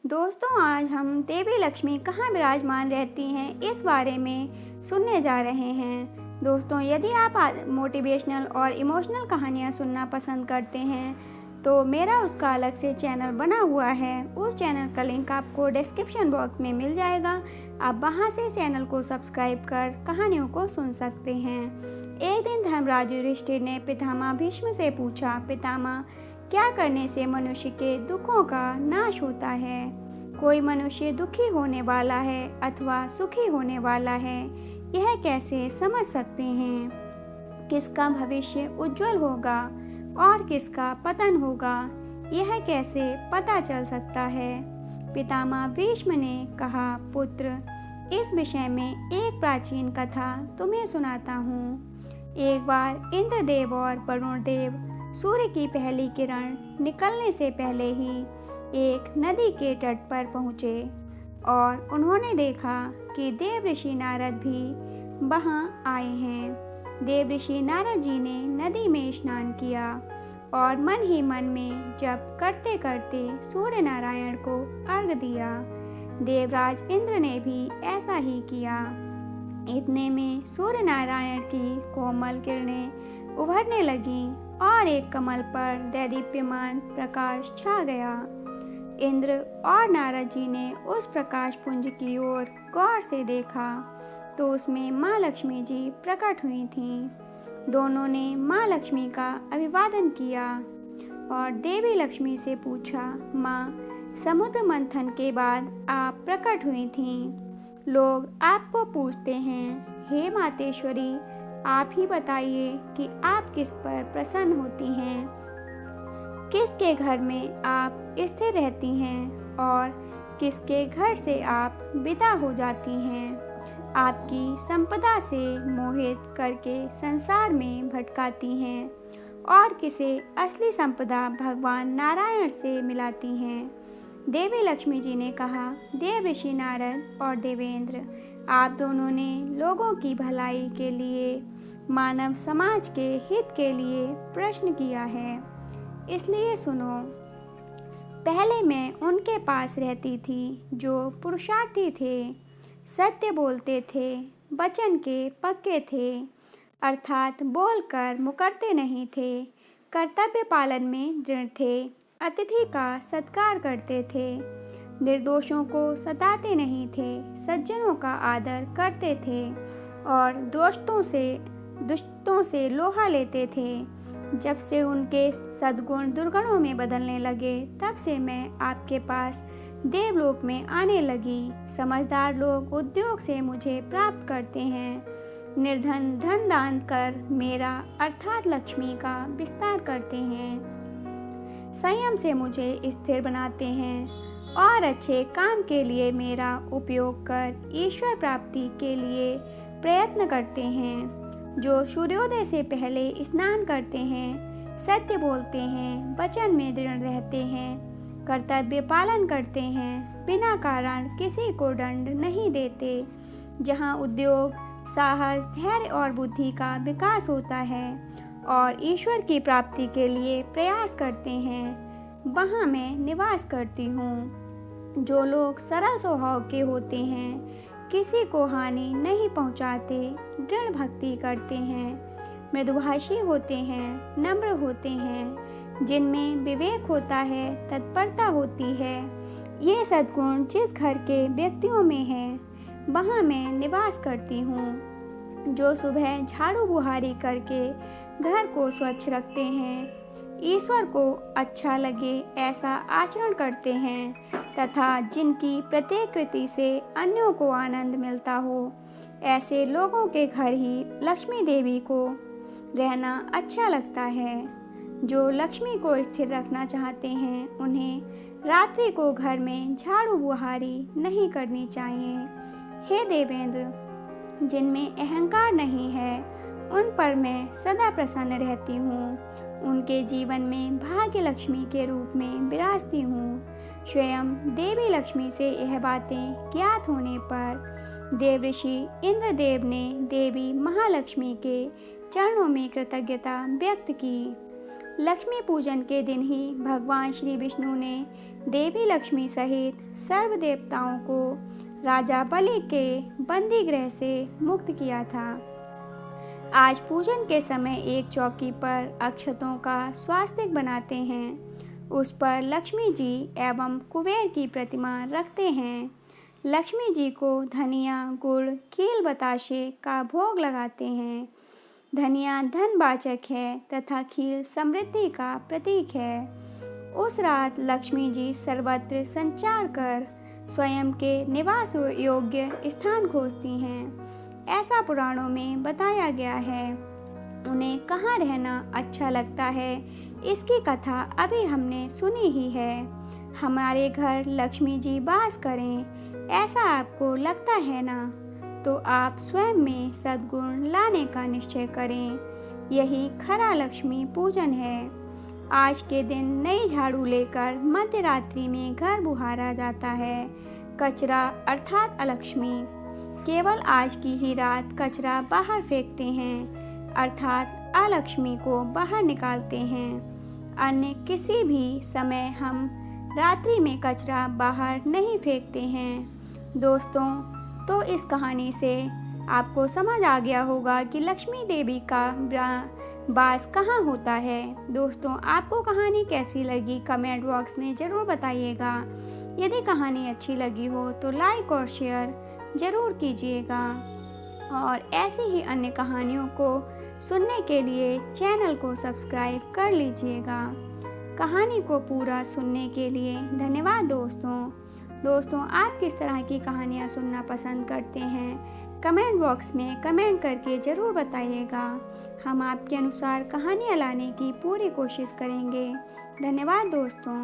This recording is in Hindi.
दोस्तों, आज हम देवी लक्ष्मी कहाँ विराजमान रहती हैं इस बारे में सुनने जा रहे हैं। दोस्तों, यदि आप मोटिवेशनल और इमोशनल कहानियाँ सुनना पसंद करते हैं तो मेरा उसका अलग से चैनल बना हुआ है। उस चैनल का लिंक आपको डिस्क्रिप्शन बॉक्स में मिल जाएगा। आप वहाँ से चैनल को सब्सक्राइब कर कहानियों को सुन सकते हैं। एक दिन धर्मराज युधिष्ठिर ने पितामह भीष्म से पूछा, पितामह, क्या करने से मनुष्य के दुखों का नाश होता है? कोई मनुष्य दुखी होने वाला है अथवा सुखी होने वाला है, यह कैसे समझ सकते हैं? किसका भविष्य उज्जवल होगा और किसका पतन होगा, यह कैसे पता चल सकता है? पितामह भीष्म ने कहा, पुत्र, इस विषय में एक प्राचीन कथा तुम्हें सुनाता हूँ। एक बार इंद्रदेव और वरुण देव सूर्य की पहली किरण निकलने से पहले ही एक नदी के तट पर पहुँचे और उन्होंने देखा कि देव ऋषि नारद भी वहाँ आए हैं। देव ऋषि नारद जी ने नदी में स्नान किया और मन ही मन में जप करते करते सूर्य नारायण को अर्घ दिया। देवराज इंद्र ने भी ऐसा ही किया। इतने में सूर्य नारायण की कोमल किरणें उभरने लगीं और एक कमल पर दैदीप्यमान प्रकाश छा गया। इंद्र और नारद जी ने उस प्रकाश पुंज की ओर गौर से देखा तो उसमें माँ लक्ष्मी जी प्रकट हुई थीं। दोनों ने माँ लक्ष्मी का अभिवादन किया और देवी लक्ष्मी से पूछा, माँ, समुद्र मंथन के बाद आप प्रकट हुई थीं। लोग आपको पूछते हैं, हे मातेश्वरी, आप ही बताइए कि आप किस पर प्रसन्न होती हैं, किसके घर में आप स्थिर रहती हैं और किसके घर से आप विदा हो जाती हैं। आपकी संपदा से मोहित करके संसार में भटकाती हैं और किसे असली संपदा भगवान नारायण से मिलाती हैं। देवी लक्ष्मी जी ने कहा, देव ऋषि नारद और देवेंद्र, आप दोनों ने लोगों की भलाई के लिए, मानव समाज के हित के लिए प्रश्न किया है, इसलिए सुनो। पहले मैं उनके पास रहती थी जो पुरुषार्थी थे, सत्य बोलते थे, वचन के पक्के थे, अर्थात बोलकर मुकरते नहीं थे, कर्तव्य पालन में दृढ़ थे, अतिथि का सत्कार करते थे, निर्दोषों को सताते नहीं थे, सज्जनों का आदर करते थे और दुष्टों से लोहा लेते थे। जब से उनके सद्गुण दुर्गुणों में बदलने लगे, तब से मैं आपके पास देवलोक में आने लगी। समझदार लोग उद्योग से मुझे प्राप्त करते हैं, निर्धन धन दान कर मेरा अर्थात लक्ष्मी का विस्तार करते हैं, संयम से मुझे स्थिर बनाते हैं और अच्छे काम के लिए मेरा उपयोग कर ईश्वर प्राप्ति के लिए प्रयत्न करते हैं। जो सूर्योदय से पहले स्नान करते हैं, सत्य बोलते हैं, वचन में दृढ़ रहते हैं, कर्तव्य पालन करते हैं, बिना कारण किसी को दंड नहीं देते, जहाँ उद्योग, साहस, धैर्य और बुद्धि का विकास होता है और ईश्वर की प्राप्ति के लिए प्रयास करते हैं, वहाँ मैं निवास करती हूँ। जो लोग सरल स्वभाव के होते हैं, किसी को हानि नहीं पहुँचाते, दृढ़ भक्ति करते हैं, मृदुभाषी होते हैं, नम्र होते हैं, जिनमें विवेक होता है, तत्परता होती है, ये सद्गुण जिस घर के व्यक्तियों में है, वहाँ मैं निवास करती हूँ। जो सुबह झाड़ू बुहारी करके घर को स्वच्छ रखते हैं, ईश्वर को अच्छा लगे ऐसा आचरण करते हैं तथा जिनकी प्रत्येक कृति से अन्यों को आनंद मिलता हो, ऐसे लोगों के घर ही लक्ष्मी देवी को रहना अच्छा लगता है। जो लक्ष्मी को स्थिर रखना चाहते हैं, उन्हें रात्रि को घर में झाड़ू बुहारी नहीं करनी चाहिए। हे देवेंद्र, जिनमें अहंकार नहीं है, उन पर मैं सदा प्रसन्न रहती हूँ। उनके जीवन में भाग्य लक्ष्मी के रूप में विराजती हूँ। स्वयं देवी लक्ष्मी से यह बातें ज्ञात होने पर देव ऋषि इंद्रदेव ने देवी महालक्ष्मी के चरणों में कृतज्ञता व्यक्त की। लक्ष्मी पूजन के दिन ही भगवान श्री विष्णु ने देवी लक्ष्मी सहित सर्व देवताओं को राजा बलि के बंदी गृह से मुक्त किया था। आज पूजन के समय एक चौकी पर अक्षतों का स्वास्तिक बनाते हैं। उस पर लक्ष्मी जी एवं कुबेर की प्रतिमा रखते हैं। लक्ष्मी जी को धनिया, गुड़, खील बताशे का भोग लगाते हैं। धनिया धनवाचक है तथा खील समृद्धि का प्रतीक है। उस रात लक्ष्मी जी सर्वत्र संचार कर स्वयं के निवास योग्य स्थान खोजती हैं। ऐसा पुराणों में बताया गया है। उन्हें कहाँ रहना अच्छा लगता है, इसकी कथा अभी हमने सुनी ही है। हमारे घर लक्ष्मी जी वास करें, ऐसा आपको लगता है ना? तो आप स्वयं में सद्गुण लाने का निश्चय करें। यही खरा लक्ष्मी पूजन है। आज के दिन नई झाड़ू लेकर मध्य रात्रि में घर बुहारा जाता है। कचरा अर्थात अलक्ष्मी। केवल आज की ही रात कचरा बाहर फेंकते हैं, अर्थात अलक्ष्मी को बाहर निकालते हैं। अन्य किसी भी समय हम रात्रि में कचरा बाहर नहीं फेंकते हैं। दोस्तों, तो इस कहानी से आपको समझ आ गया होगा कि लक्ष्मी देवी का वास कहाँ होता है। दोस्तों, आपको कहानी कैसी लगी कमेंट बॉक्स में ज़रूर बताइएगा। यदि कहानी अच्छी लगी हो तो लाइक और शेयर ज़रूर कीजिएगा और ऐसी ही अन्य कहानियों को सुनने के लिए चैनल को सब्सक्राइब कर लीजिएगा। कहानी को पूरा सुनने के लिए धन्यवाद दोस्तों, आप किस तरह की कहानियाँ सुनना पसंद करते हैं कमेंट बॉक्स में कमेंट करके ज़रूर बताइएगा। हम आपके अनुसार कहानियाँ लाने की पूरी कोशिश करेंगे। धन्यवाद दोस्तों।